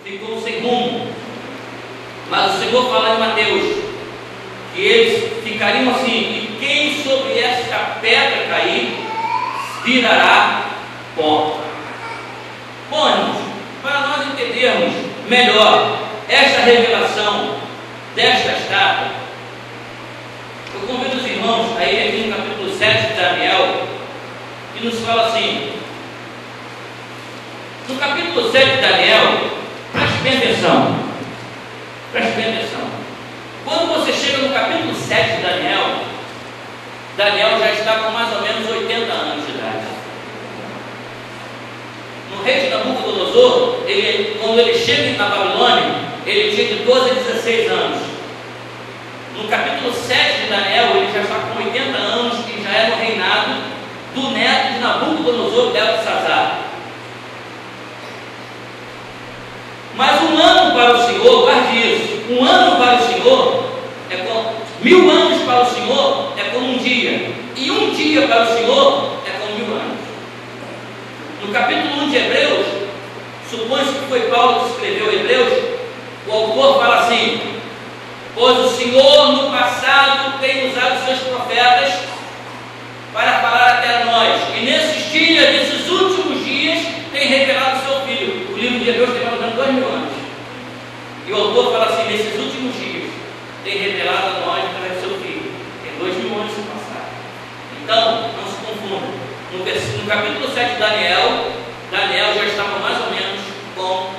ficou sem rumo. Mas o Senhor fala em Mateus que eles ficariam assim, e quem sobre esta pedra cair virará pó. Bom, irmãos, para nós entendermos melhor esta revelação desta estátua, eu convido os irmãos a ir aqui no capítulo 7 de Daniel, que nos fala assim. No capítulo 7 de Daniel, preste bem atenção. Preste bem atenção. Quando você chega no capítulo 7 de Daniel, Daniel já está com mais ou menos 80 anos de idade. No rei de Nabucodonosor, quando ele chega na Babilônia, ele tinha de 12 a 16 anos. No capítulo 7 de Daniel, ele já está com 80 anos e já é no reinado do neto de Nabucodonosor, Beltesazar. Mas um ano para o Senhor, guarde isso, um ano para o Senhor é como 1000 anos para o Senhor é como um dia, e um dia para o Senhor é como 1000 anos. No capítulo 1 de Hebreus, supõe-se que foi Paulo que escreveu Hebreus, o autor fala assim: pois o Senhor no passado tem usado seus profetas para falar até a nós, e nesses dias, nesses últimos dias, tem revelado o seu Filho. O livro de Hebreus tem mais ou menos 2000 anos. E o autor fala assim: nesses últimos dias, tem revelado a nós através do seu Filho. Tem 2000 anos que passaram. Então, não se confunda. No capítulo 7 de Daniel, Daniel já estava mais ou menos com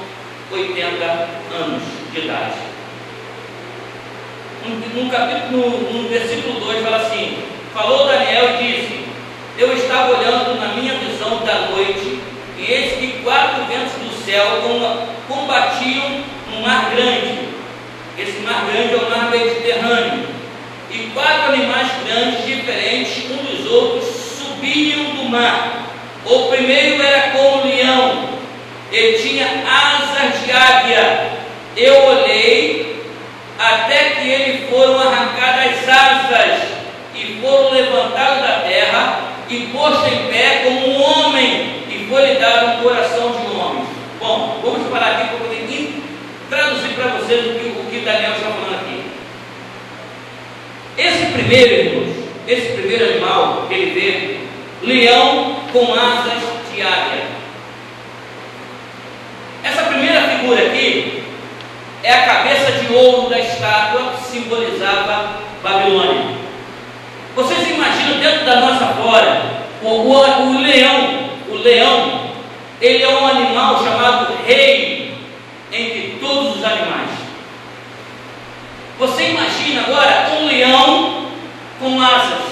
80 anos de idade. No versículo 2 fala assim: falou Daniel e disse: eu estava olhando na minha visão da noite, e eis que 4 ventos do céu combatiam no mar grande. Esse mar grande é o mar Mediterrâneo. E 4 animais grandes, diferentes um dos outros, subiam do mar. O primeiro era como um leão, ele tinha asas de águia. Eu olhei até que ele foram arrancadas as asas e foram levantados da terra e posto em pé como um homem, e foi-lhe dado um coração de um homem. Bom, vamos parar aqui para poder traduzir para vocês o que Daniel está falando aqui. Esse primeiro animal que ele vê, leão com asas de águia. Essa primeira figura aqui é a cabeça de ouro da estátua que simbolizava Babilônia. Vocês imaginam dentro da nossa flora, o leão, ele é um animal chamado rei entre todos os animais. Você imagina agora um leão com asas.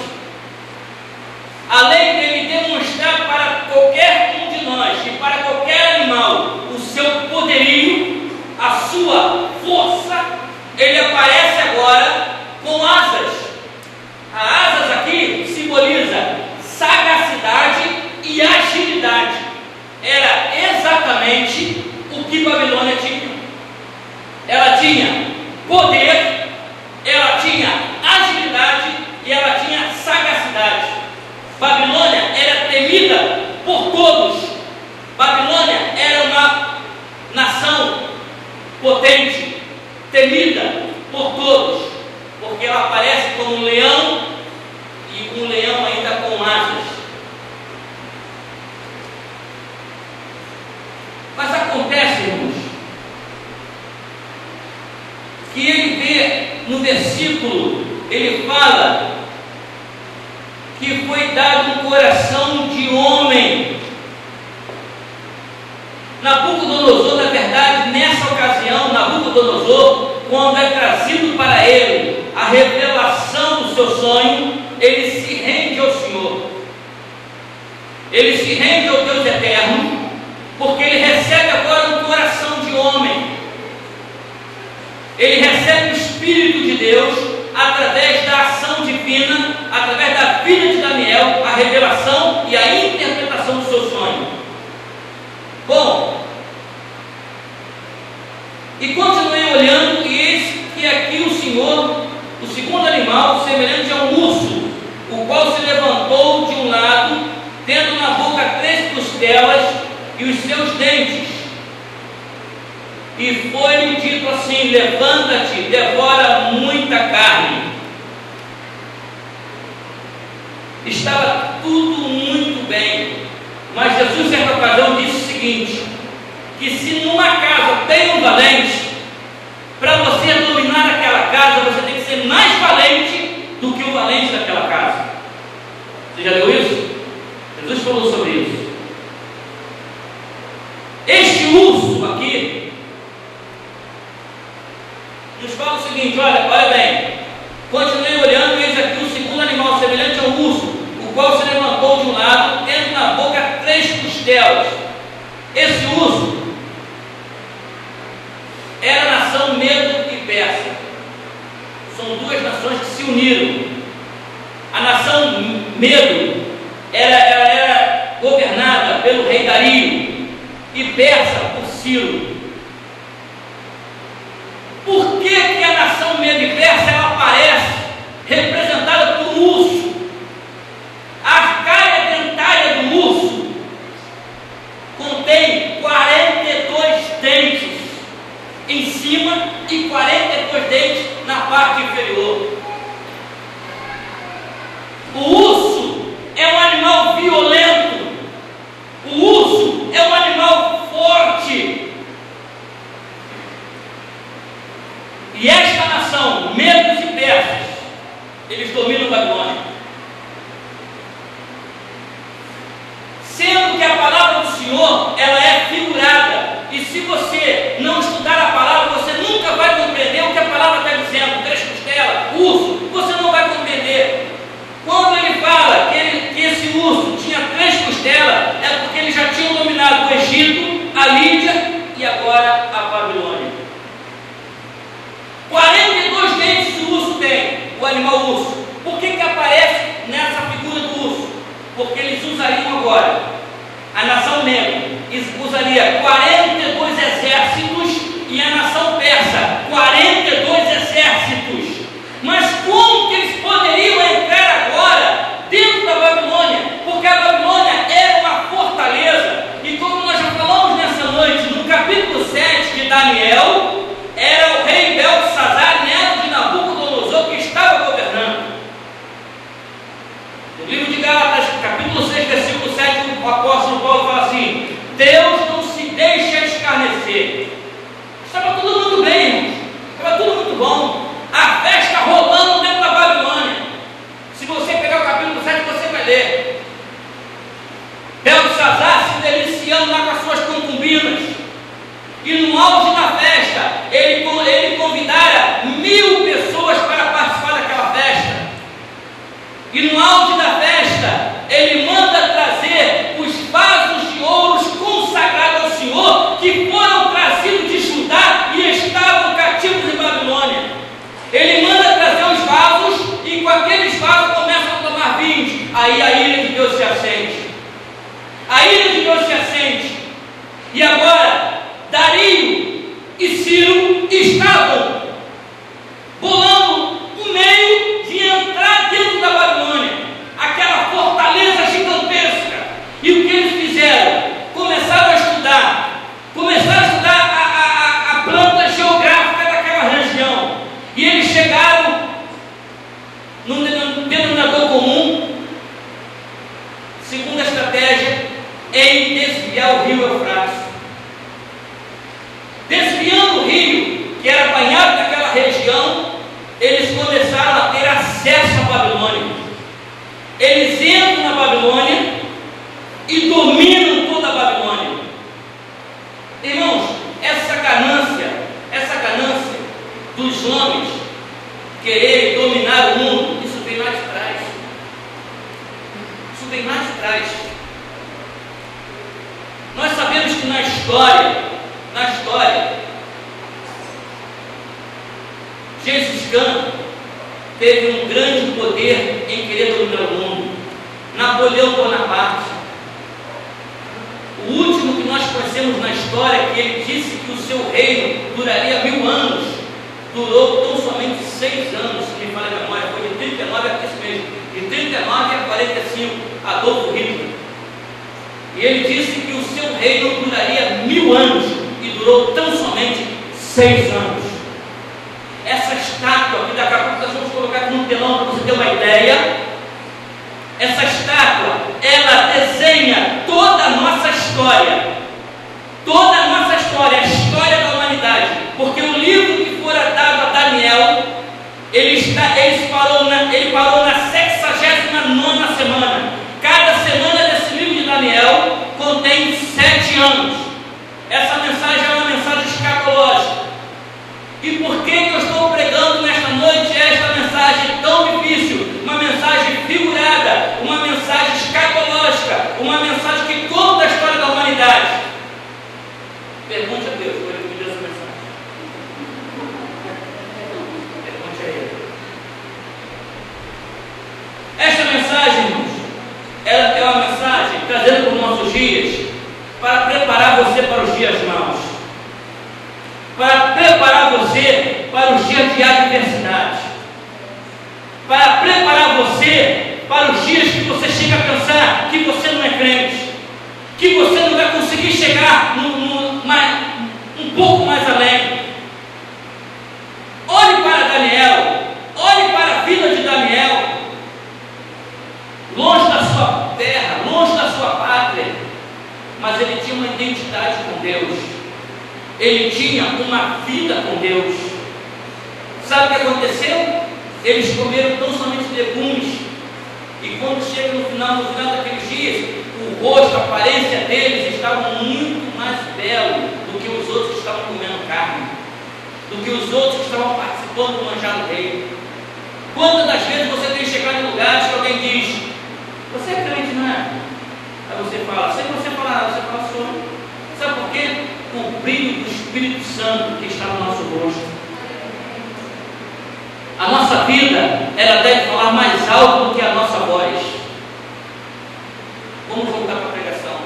Além dele demonstrar para qualquer um de nós e para qualquer animal o seu poderio, a sua força, ele aparece agora com asas. As asas aqui simboliza sagacidade e agilidade. Era exatamente o que Babilônia tinha. Ela tinha poder, ela tinha agilidade e ela tinha sagacidade. Babilônia era temida por todos. Babilônia era uma nação potente, temida por todos, porque ela aparece como um leão, e um leão ainda com asas. Mas acontece, irmãos, que ele vê no versículo, ele fala que foi dado um coração de homem. Nabucodonosor, na verdade, nessa ocasião, Nabucodonosor, quando é trazido para ele a revelação do seu sonho, ele se rende ao Senhor. Ele se rende ao Deus eterno, porque ele recebe agora um coração de homem. Ele recebe o Espírito de Deus através da ação divina, através da vida de Daniel, a revelação e a interpretação do seu sonho. Bom, e continuei olhando, e eis que aqui o Senhor, o segundo animal, semelhante a um urso, o qual se levantou de um lado, tendo na boca 3 costelas e os seus dentes. E foi-lhe dito assim: levanta-te, devora muita carne. Estava tudo muito bem, mas Jesus, em certa ocasião, disse o seguinte: que se numa casa tem um valente, para você dominar aquela casa, você tem que ser mais valente do que o valente daquela casa. Você já leu isso? Jesus falou sobre isso. Este urso aqui nos fala o seguinte: olha bem, continuei olhando e eis aqui o segundo animal semelhante ao urso, o qual se levantou de um lado, tendo na boca 3 costelas. Esse urso era a nação Medo e Persa. São 2 nações que se uniram. A nação Medo era governada pelo rei Dario e Persa por Ciro. Por que a nação Medo e Persa ela aparece representada por um urso? A arcaia dentária do urso contém 42 dentes em cima e 42 dentes na parte inferior. O urso é um animal violento. O urso é um animal forte. E esta nação, Medos e Persas, eles dominam Babilônia. Sendo que a palavra do Senhor, ela é figurada. E se você não estudar a palavra, você nunca vai compreender o que a palavra está dizendo. 3 costelas, urso, você não vai compreender. Quando ele fala que esse urso tinha 3 costelas, é porque eles já tinham dominado o Egito, a Lídia e agora a Babilônia. 42 dentes o urso tem, o animal urso. Por que aparece nessa figura do urso? Porque eles usariam agora, a nação Medo usaria 42 exércitos e a nação persa 42 exércitos. Mas como que eles poderiam entrar agora dentro da Babilônia? Porque a Babilônia era uma fortaleza, e como nós já falamos nessa noite, no capítulo 7 de Daniel, era o rei Beltesazar, neto de Nabucodonosor, que estava governando. No livro de Gálatas, capítulo 6, versículo 7, o apóstolo Paulo fala assim: Deus não se deixa escarnecer. Estava tudo muito bem, irmãos. Estava tudo muito bom. A festa rolando dentro da Babilônia. Se você pegar o capítulo 7, você vai ler. Beltesazar se deliciando lá com as suas concubinas. E no auge da festa, ele convidara 1000 pessoas para participar daquela festa. E no auge da festa, ele manda trazer os vasos de ouros consagrados ao Senhor, que foram trazidos de Judá e estavam cativos em Babilônia. Ele manda trazer os vasos e com aqueles vasos começam a tomar vinho. Aí a ira de Deus se acende. A ira de Deus se acende. E agora, Dario e Ciro estavam bolando um meio de entrar dentro da Babilônia, aquela fortaleza gigantesca. E o que eles fizeram? Começaram a estudar a planta geográfica daquela região. E eles chegaram num denominador comum, segunda estratégia, em desviar o rio Eufrates. Desviando o rio, que era banhado naquela região, eles começaram a ter acesso à Babilônia. Eles entram na Babilônia e dominam toda a Babilônia. Irmãos, essa ganância dos homens quererem dominar o mundo, isso vem lá de trás. Isso vem lá de trás. Nós sabemos que na história, Gengis Khan teve um grande poder em querer dominar o mundo. Napoleão Bonaparte, o último que nós conhecemos na história, que ele disse que o seu reino duraria 1000 anos, durou tão somente 6 anos, se me falha a memória, foi de 39 a isso mesmo, de 39 a 45, Adolfo Hitler. E ele disse que o seu reino duraria 1000 anos, e durou tão somente 6 anos. Essa estátua, que daqui a pouco nós vamos colocar aqui no telão para você ter uma ideia, essa estátua, ela desenha toda a nossa história. Toda a nossa história, a história da humanidade. Porque o livro que fora dado a Daniel, ele parou na 69ª semana. Cada semana desse livro de Daniel contém 7 anos. Essa mensagem é uma mensagem escatológica. E por que eu estou pregando nesta noite esta mensagem tão difícil? Uma mensagem figurada, uma mensagem escatológica, uma mensagem que conta a história da humanidade. Pergunte a Deus, ele me deu essa mensagem. Pergunte a Ele. Esta mensagem, irmãos, ela é uma mensagem trazida para os nossos dias, para preparar você para os dias maus, para preparar você para os dias de adversidade, para preparar você para os dias que você chega a pensar que você não é crente, que você não vai conseguir chegar um pouco mais além. Olhe para Daniel, olhe para a vida de Daniel, longe da sua terra, longe da sua pátria, mas ele tinha uma identidade com Deus, ele tinha uma vida com Deus. Sabe o que aconteceu? Eles comeram tão somente legumes, e quando chega no final daqueles dias, o rosto, a aparência deles estava muito mais belo do que os outros que estavam comendo carne, do que os outros que estavam participando do manjar do rei. Quantas das vezes você tem chegado em lugares que alguém diz: você é crente, não é? Aí você fala, sem você falar nada, você fala só. Sabe por quê? O brilho do Espírito Santo que está no nosso rosto. A nossa vida, ela deve falar mais alto do que a nossa voz. Vamos voltar para a pregação.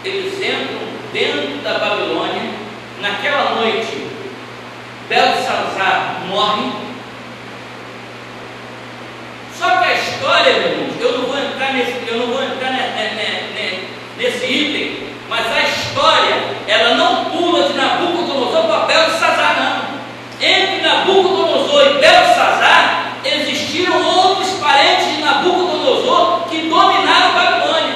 Eles entram dentro da Babilônia. Naquela noite, Belsazar morre. Só que a história, meu irmão, eu não vou entrar nesse item, mas a história, ela não pula de Nabucodonosor para Belsazar, não. Entre Nabucodonosor e Belsazar, existiram outros parentes de Nabucodonosor que dominaram a Babilônia,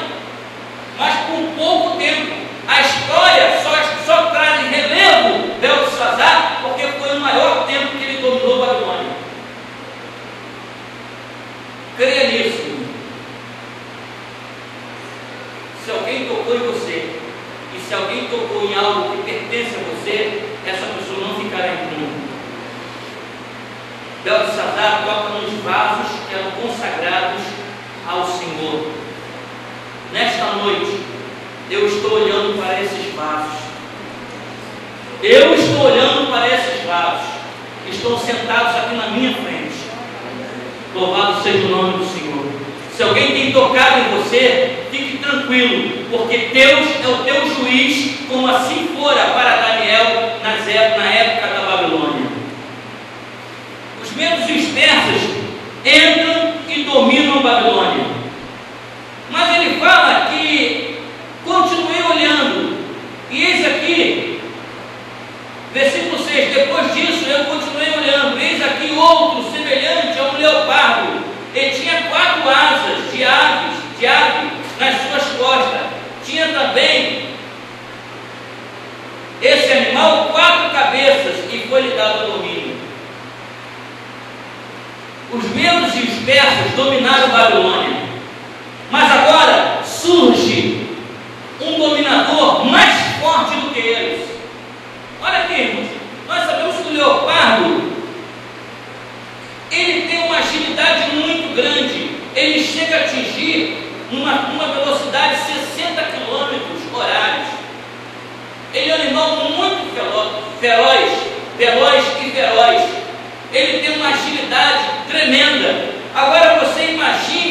mas por pouco tempo. A história só traz em relevo Belsazar, porque foi o maior tempo que ele dominou a Babilônia. Creia nisso. Se alguém tocou em você, e se alguém tocou em algo que pertence a você, essa pessoa não ficará impune. Belsazar toca nos vasos que eram consagrados ao Senhor. Nesta noite, eu estou olhando para esses vasos. Eu estou olhando para esses vasos. Estão sentados aqui na minha frente. Louvado seja o nome do Senhor. Se alguém tem tocado em você, fique tranquilo, porque Deus é o teu juiz, como assim fora para Daniel na época da Babilônia. Os medos e os persas entram e dominam a Babilônia. Mas ele fala que continuei olhando, e eis aqui, versículo 6, depois disso eu continuei olhando, eis aqui outro semelhante a um leopardo, ele tinha 4 asas de ave nas suas costas, tinha também esse animal 4 cabeças, e foi-lhe dado o domínio. Os medos e os persas dominaram Babilônia, mas agora surge um dominador mais forte do que eles. Olha aqui, irmãos, nós sabemos que o leopardo, ele tem uma agilidade muito grande, ele chega a atingir uma velocidade de 60 km horários. Ele é um animal muito veloz e feroz. Ele tem uma agilidade tremenda. Agora você imagina